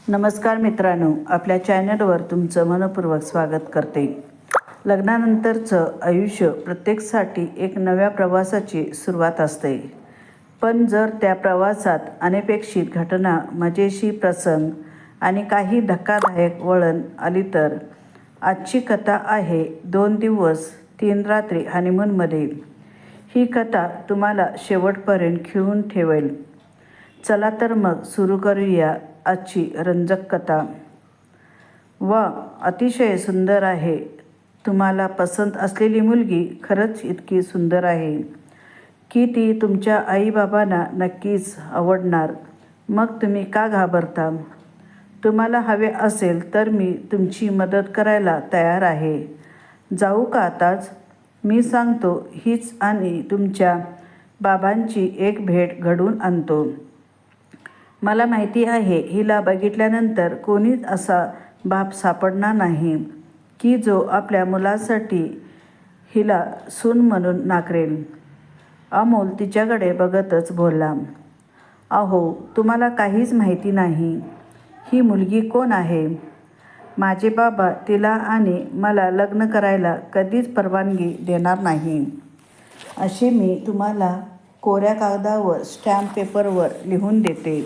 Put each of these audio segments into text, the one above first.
नमस्कार मित्रांनो, आपल्या चॅनलवर तुमचं मनपूर्वक स्वागत करते. लग्नानंतरचं आयुष्य प्रत्येकासाठी एक नव्या प्रवासाची सुरुवात असते. पण जर त्या प्रवासात अनपेक्षित घटना, मजेशीर प्रसंग आणि काही धक्कादायक वळण आली तर? आजची कथा आहे 2 दिवस 3 रात्री हनीमूनमध्ये. ही कथा तुम्हाला शेवटपर्यंत खिळून ठेवेल. चला तर मग सुरू करूया आजची रंजक कथा. वा, अतिशय सुंदर आहे. तुम्हाला पसंत असलेली मुलगी खरंच इतकी सुंदर आहे की ती तुमच्या आईबाबांना नक्कीच आवडणार. मग तुम्ही का घाबरता? तुम्हाला हवे असेल तर मी तुमची मदत करायला तयार आहे. जाऊ का आताच? मी सांगतो हीच आणि तुमच्या बाबांची एक भेट घडवून आणतो. मला माहिती आहे हिला बघितल्यानंतर कोणीच असा बाप सापडणार नाही की जो आपल्या मुलासाठी हिला सून म्हणून नाकारेल. अमोल तिच्याकडे बघतच बोलला, अहो, तुम्हाला काहीच माहिती नाही. ही मुलगी कोण आहे? माझे बाबा तिला आणि मला लग्न करायला कधीच परवानगी देणार नाही. असे मी तुम्हाला कोऱ्या कागदावर स्टॅम्प पेपरवर लिहून देते.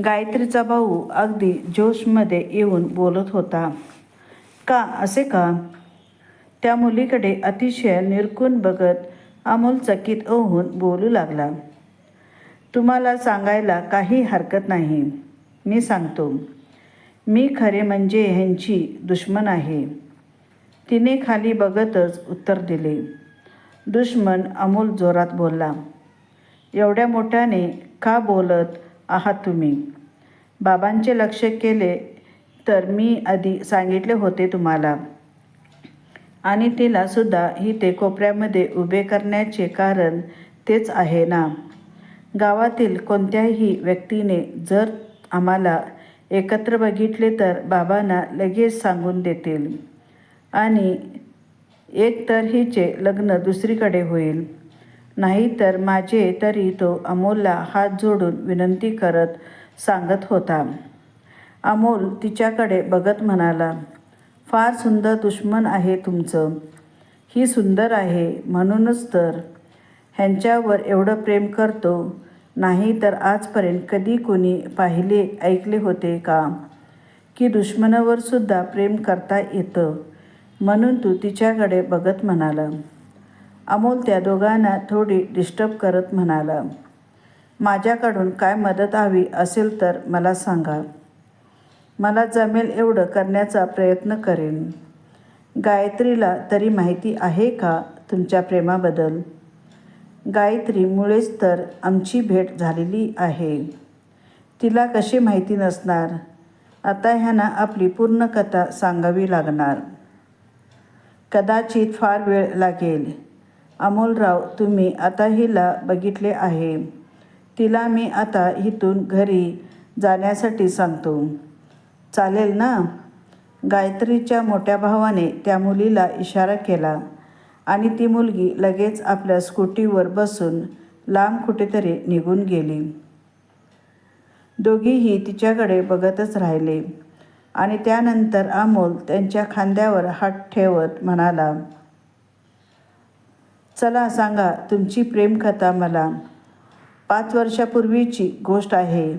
गायत्रीचा भाऊ अगदी जोशमध्ये येऊन बोलत होता. का असे का? त्या मुलीकडे अतिशय निरखून बघत अमोल चकित होऊन बोलू लागला. तुम्हाला सांगायला काही हरकत नाही. मी सांगतो. मी खरे म्हणजे ह्यांची दुश्मन आहे. तिने खाली बघतच उत्तर दिले. दुश्मन? अमोल जोरात बोलला. एवढ्या मोठ्याने का बोलत आहात तुम्ही? बाबांचे लक्ष केले तर मी आधी सांगितले होते तुम्हाला. आणि तिला सुद्धा इथे कोपऱ्यामध्ये उभे करण्याचे कारण तेच आहे ना. गावातील कोणत्याही व्यक्तीने जर आम्हाला एकत्र बघितले तर बाबांना लगेच सांगून देतील आणि एक तर हिचे लग्न दुसरीकडे होईल. नाही तर माझे. तरी तो अमोलला हात जोडून विनंती करत सांगत होता. अमोल तिच्याकडे बघत म्हणाला, फार सुंदर दुश्मन आहे तुमचं. ही सुंदर आहे म्हणूनच तर ह्यांच्यावर एवढं प्रेम करतो. नाही तर आजपर्यंत कधी कोणी पाहिले ऐकले होते का की दुश्मनावर सुद्धा प्रेम करता येतं? म्हणून तू तिच्याकडे बघत म्हणाला. अमोल त्या दोघांना थोडी डिस्टर्ब करत म्हणाला, माझ्याकडून काय मदत हवी असेल तर मला सांगा. मला जमेल एवढं करण्याचा प्रयत्न करेन. गायत्रीला तरी माहिती आहे का तुमच्या प्रेमाबद्दल? गायत्रीमुळेच तर आमची भेट झालेली आहे. तिला कशी माहिती नसणार? आता ह्यांना आपली पूर्ण कथा सांगावी लागणार. कदाचित फार वेळ लागेल. अमोलराव, तुम्ही आता हिला बघितले आहे. तिला मी आता इथून घरी जाण्यासाठी सांगतो. चालेल ना? गायत्रीच्या मोठ्या भावाने त्या मुलीला इशारा केला आणि ती मुलगी लगेच आपल्या स्कूटीवर बसून लांब कुठेतरी निघून गेली. दोघीही तिच्याकडे बघतच राहिले आणि त्यानंतर अमोल त्यांच्या खांद्यावर हात ठेवत म्हणाला, चला सांगा तुमची प्रेमकथा मला. 5 वर्षापूर्वीची गोष्ट आहे.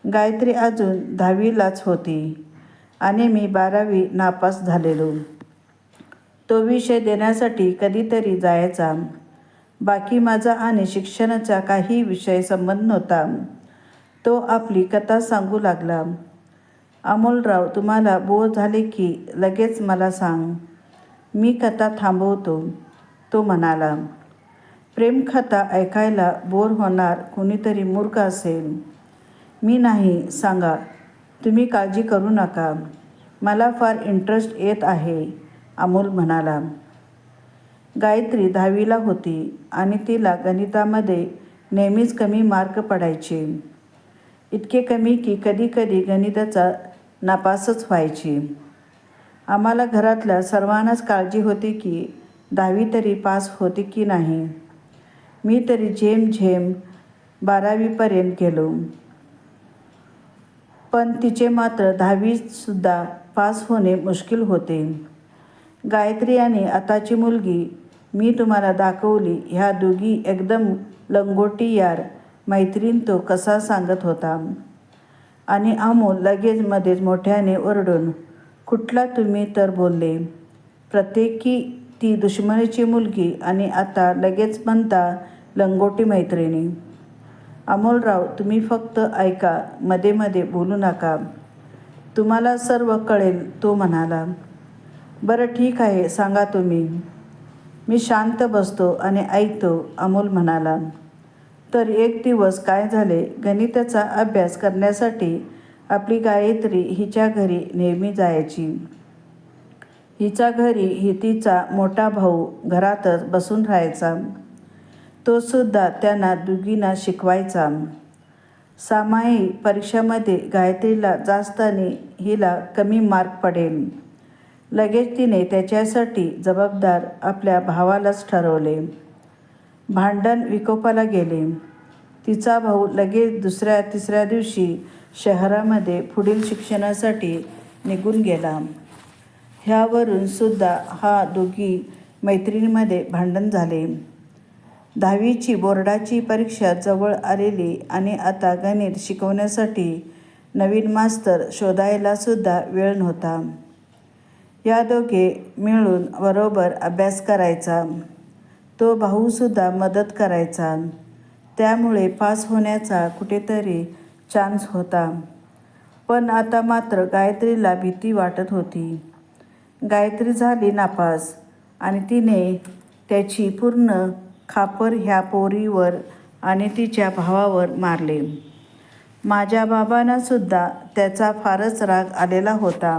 गायत्री अजून 10वीलाच होती आणि मी 12वी नापास झालेलो. तो विषय देण्यासाठी कधीतरी जायचा. बाकी माझा आणि शिक्षणाचा काही विषय संबंध नव्हता. तो आपली कथा सांगू लागला. अमोलराव, तुम्हाला बोर झाले की लगेच मला सांग. मी कथा थांबवतो. तो म्हणाला. प्रेमकथा ऐकायला बोर होणार कुणीतरी मूर्ख असेल. मी नाही. सांगा. तुम्ही काळजी करू नका. मला फार इंटरेस्ट येत आहे, अमोल म्हणाला. गायत्री 10वीला होती आणि तिला गणितामध्ये नेहमीच कमी मार्क पडायचे. इतके कमी की कधीकधी गणिताचा नापासच व्हायची. आम्हाला घरातल्या सर्वांनाच काळजी होती की 10वी तरी पास होते की नाही. मी तरी झेम 12वीपर्यंत गेलो. पण तिचे मात्र 10वीतसुद्धा पास होणे मुश्किल होते. गायत्री आणि आताची मुलगी मी तुम्हाला दाखवली ह्या दोघी एकदम लंगोटी यार मैत्रीण, तो कसा सांगत होता. आणि अमोल लगेच मध्येच मोठ्याने ओरडून, कुठला तुम्ही तर बोलले. प्रत्येकी ती दुश्मनीची मुलगी आणि आता लगेच म्हणता लंगोटी मैत्रिणी. अमोलराव, तुम्ही फक्त ऐका, मध्ये मध्ये बोलू नका. तुम्हाला सर्व कळेल, तो म्हणाला. बरं ठीक आहे, सांगा तुम्ही. मी शांत बसतो आणि ऐकतो, अमोल म्हणाला. तर एक दिवस काय झाले, गणिताचा अभ्यास करण्यासाठी आपली गायत्री हिच्या घरी नेहमी जायची. हिच्या घरी तिचा मोठा भाऊ घरातच बसून राहायचा. तो सुद्धा त्यांना दोघींना शिकवायचा. सामायिक परीक्षामध्ये गायत्रीला जास्त आणि हिला कमी मार्क पडेल. लगेच तिने त्याच्यासाठी जबाबदार आपल्या भावालाच ठरवले. भांडण विकोपाला गेले. तिचा भाऊ लगेच दुसऱ्या तिसऱ्या दिवशी शहरामध्ये पुढील शिक्षणासाठी निघून गेला. ह्यावरून सुद्धा हा दोघी मैत्रिणींमध्ये भांडण झाले. 10वीची बोर्डाची परीक्षा जवळ आलेली आणि आता गणित शिकवण्यासाठी नवीन मास्तर शोधायला सुद्धा वेळ नव्हता. या दोघे मिळून बरोबर अभ्यास करायचा. तो भाऊसुद्धा मदत करायचा. त्यामुळे पास होण्याचा कुठेतरी चान्स होता. पण आता मात्र गायत्रीला भीती वाटत होती. गायत्री झाली नापास आणि तिने त्याची पूर्ण खापर ह्या पोरीवर आणि तिच्या भावावर मारले. माझ्या बाबांना सुद्धा त्याचा फारच राग आलेला होता.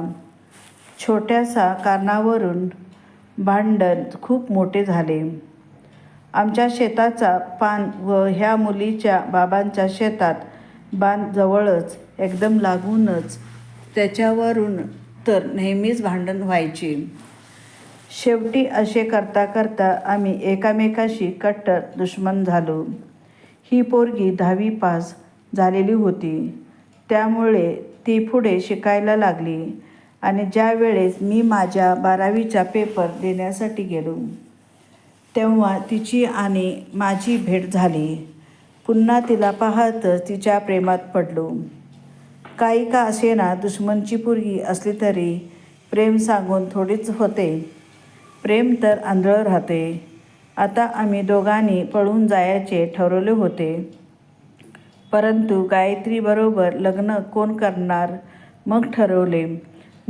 छोट्याशा कारणावरून भांडण खूप मोठे झाले. आमच्या शेताचा पान व ह्या मुलीच्या बाबांच्या शेतात बांध जवळच एकदम लागूनच, त्याच्यावरून तर नेहमीच भांडण व्हायची. शेवटी असे करता करता आम्ही एकामेकाशी कट्टर दुश्मन झालो. ही पोरगी 10वी पास झालेली होती, त्यामुळे ती पुढे शिकायला लागली. आणि ज्या वेळेस मी माझ्या 12वीचा पेपर देण्यासाठी गेलो, तेव्हा तिची आणि माझी भेट झाली. पुन्हा तिला पाहतच तिच्या प्रेमात पडलो. काही का असेना, दुश्मनची पोरगी असली तरी प्रेम सांगून थोडीच होते. प्रेम तर आंधळं राहते. आता आम्ही दोघांनी पळून जायचे ठरवले होते. परंतु गायत्रीबरोबर लग्न कोण करणार, मग ठरवले.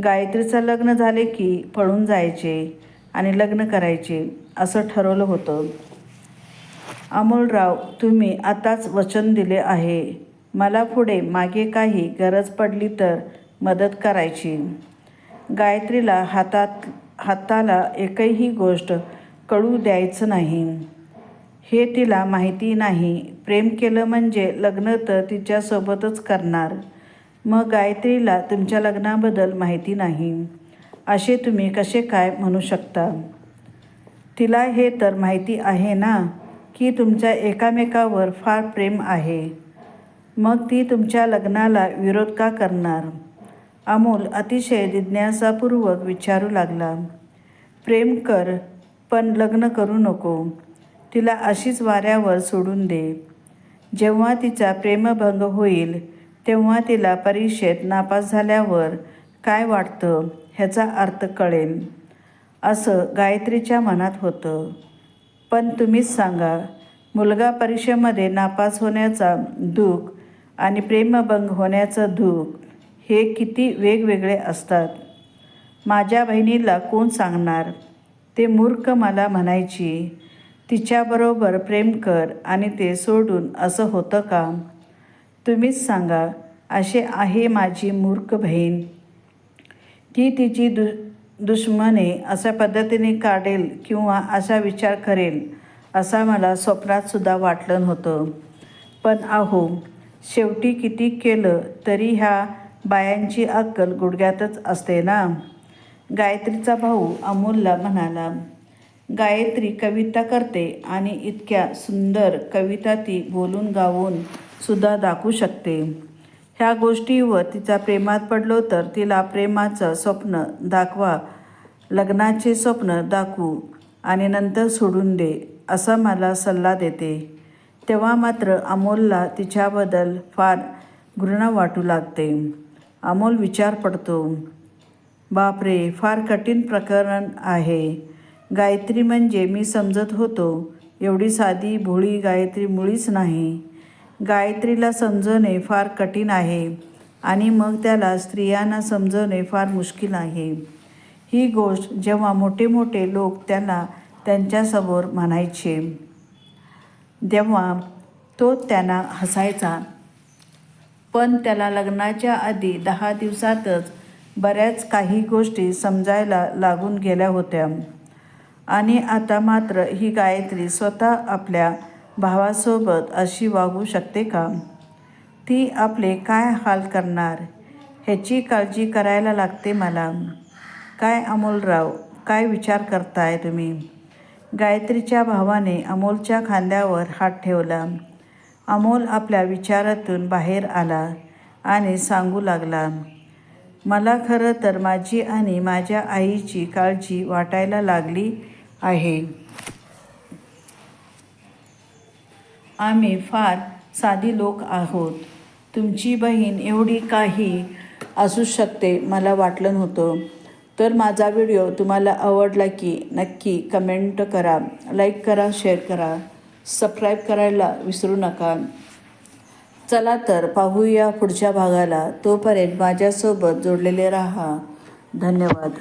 गायत्रीचं लग्न झाले की पळून जायचे आणि लग्न करायचे असं ठरवलं होतं. अमोलराव, तुम्ही आताच वचन दिले आहे मला पुढे मागे काही गरज पडली तर मदत करायची. गायत्रीला हाताला एकही गोष्ट कळू द्यायचं नाही, हे तिला माहिती नाही. प्रेम केलं म्हणजे लग्न तर तिच्यासोबतच करणार. मग गायत्रीला तुमच्या लग्नाबद्दल माहिती नाही असे तुम्ही कसे काय म्हणू शकता. तिला हे तर माहिती आहे ना की तुमच्या एकामेकावर फार प्रेम आहे. मग ती तुमच्या लग्नाला विरोध का करणार. अमोल अतिशय जिज्ञासापूर्वक विचारू लागला. प्रेम कर, पण लग्न करू नको. तिला अशीच वाऱ्यावर सोडून दे. जेव्हा तिचा प्रेमभंग होईल तेव्हा तिला परीक्षेत नापास झाल्यावर काय वाटतं ह्याचा अर्थ कळेल, असं गायत्रीच्या मनात होतं. पण तुम्हीच सांगा, मुलगा परीक्षेमध्ये नापास होण्याचा दुःख आणि प्रेमभंग होण्याचं दुःख हे किती वेगवेगळे असतात. माझ्या बहिणीला कोण सांगणार. ते मूर्ख मला म्हणायची, तिच्याबरोबर प्रेम कर आणि ते सोडून असं होतं का. तुम्हीच सांगा. असे आहे माझी मूर्ख बहीण. ती तिची दुश्मने अशा पद्धतीने काढेल किंवा असा विचार करेल असा मला स्वप्नातसुद्धा वाटलं नव्हतं. पण अहो, शेवटी किती केलं तरी ह्या बायांची अक्कल गुडघ्यातच असते ना. गायत्रीचा भाऊ अमोलला म्हणाला. गायत्री कविता करते आणि इतक्या सुंदर कविता ती बोलून गाऊन सुद्धा दाखवू शकते. ह्या गोष्टीवर तिचा प्रेमात पडलो तर तिला प्रेमाचं स्वप्न दाखवा, लग्नाचे स्वप्न दाखवू आणि नंतर सोडून दे असा मला सल्ला देते. तेव्हा मात्र अमोलला तिच्याबद्दल फार घृणा वाटू लागते. अमोल विचार पडतो, बापरे, फार कठीण प्रकरण आहे. गायत्री म्हणजे मी समजत होतो एवढी साधी भोळी गायत्री मुळीच नाही. गायत्रीला समजवणे फार कठीण आहे आणि मग त्याला स्त्रियांना समजवणे फार मुश्किल आहे. ही गोष्ट जेव्हा मोठे मोठे लोक त्यांना त्यांच्यासमोर म्हणायचे तेव्हा तो त्यांना हसायचा. पण त्याला लग्नाच्या आधी 10 दिवसातच बऱ्याच काही गोष्टी समजायला लागून गेल्या होत्या. आणि आता मात्र ही गायत्री स्वतः आपल्या भावासोबत अशी वागू शकते का? ती आपले काय हाल करणार ह्याची काळजी करायला लागते मला. काय अमोलराव, काय विचार करताय तुम्ही? गायत्रीच्या भावाने अमोलच्या खांद्यावर हात ठेवला. अमोल आपल्या विचारातून बाहेर आला आणि सांगू लागला, मला खरं तर माझी आणि माझ्या आईची काळजी वाटायला लागली आहे. आम्ही फार साधी लोक आहोत. तुमची बहीण एवढी काही असू शकते मला वाटलं नव्हतं. तर माझा व्हिडिओ तुम्हाला आवडला की नक्की कमेंट करा, लाईक करा, शेअर करा, सबस्क्राईब करायला विसरू नका. चला तर पाहूया पुढच्या भागाला. तोपर्यंत माझ्यासोबत जोडलेले राहा. धन्यवाद.